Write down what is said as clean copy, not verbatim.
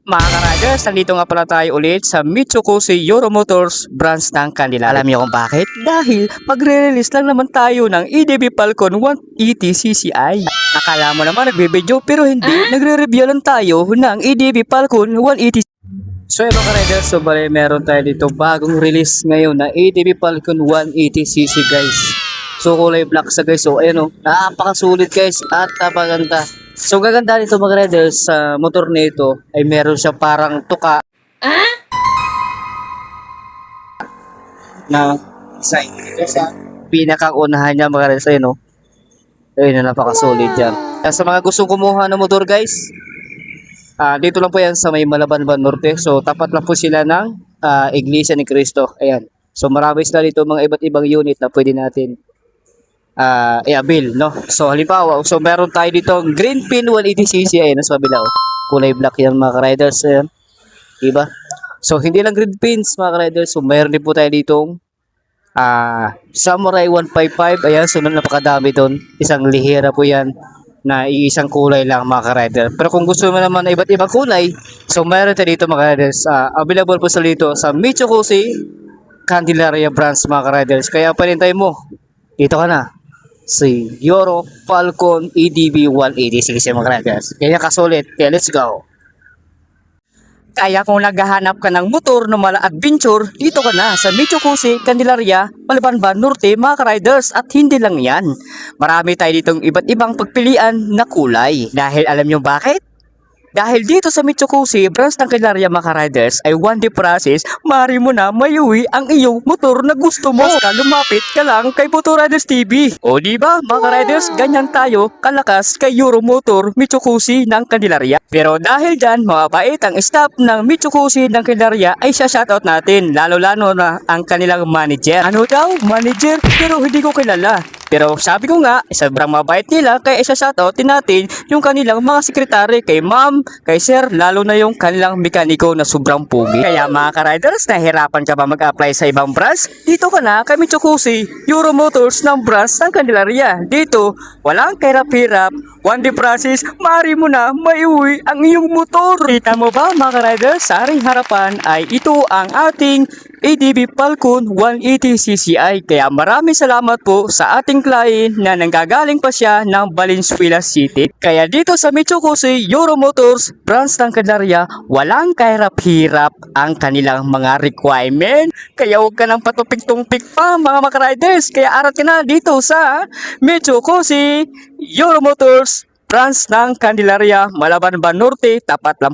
Mga ka-riders, nandito nga pala tayo ulit sa Mitsukoshi Euro Motors branch ng Candelaria. Alam niyo kung bakit? Dahil magre-release lang naman tayo ng EDV Falcon 180 CCI. Akala mo naman nagbibideo pero hindi. Nagre-review lang tayo ng EDV Falcon 180. So mga ka-riders, so bale meron tayo dito bagong release ngayon na EDV Falcon 180cc guys. So kulay black sa guys. So ayun o, napakasulit guys at napaganda. So gaganda nito mga riders sa motor nito ay meron siya parang tuka na side. Sa pinakaunahan niya mga riders ayun o. Ayun na napakasulit yan. Sa mga gustong kumuha ng motor guys, dito lang po yan sa may Malabanban Norte. So tapat lang po sila ng Iglesia ni Cristo. Ayan. So marami sila dito mga iba't ibang unit na pwede natin i-avail, no? So halimbawa, so meron tayo dito green pin 180cc, ayun nasa kabila oh. Kulay black yan mga riders, ayan. Diba? So hindi lang green pins mga riders, so meron din po tayo ditong Samurai 155, ayan, so napakadami doon. Isang lihira po yan na isang kulay lang mga rider. Pero kung gusto mo naman na iba't ibang kulay, so meron tayo dito mga riders, available po sa dito sa Mitsukoshi Candelaria branch mga riders. Kaya palintay mo, dito ka na si Euro Falcon EDV 180cc mga riders. Kaya kasulit, kaya let's go. Kaya kung naghahanap ka ng motor na mala adventure, dito ka na sa Mitsukoshi Candelaria, Malabanban Norte mga riders. At hindi lang yan, marami tayo ditong iba't ibang pagpilian na kulay. Dahil alam nyo bakit? Dahil dito sa Mitsukoshi branch ng Candelaria mga riders ay one day process, maaari mo na mayuwi ang iyong motor na gusto mo. Basta lumapit ka lang kay Motor Riders TV. O diba mga riders, ganyan tayo kalakas kay Euro Motor Mitsukoshi ng Candelaria. Pero dahil dyan, mabait ang staff ng Mitsukoshi ng Candelaria ay shoutout natin, lalo-lalo na ang kanilang manager. Ano daw? Manager? Pero hindi ko kilala. Pero sabi ko nga, sobrang mabait nila kaya isa-shoutoutin natin yung kanilang mga sekretary kay ma'am, kay sir, lalo na yung kanilang mekaniko na sobrang pugi. Kaya mga ka-riders, nahihirapan ka ba mag-apply sa ibang branch? Dito ka na kay Mitsukoshi Euro Motors ng branch ng Candelaria. Dito, walang kahirap-hirap, one day process, maaari mo na maiuwi ang iyong motor. Kita mo ba mga ka-riders, sa aring harapan ay ito ang ating EDV Falcon 180cci. Kaya maraming salamat po sa ating client na nanggagaling pa siya ng Valenzuela City. Kaya dito sa Mitsukoshi Euro Motors branch ng Candelaria, walang kahirap-hirap ang kanilang mga requirement. Kaya huwag ka nang patupik-tumpik pa mga riders. Kaya arat ka na dito sa Mitsukoshi Euro Motors branch ng Candelaria, Malabanban Norte, tapat lang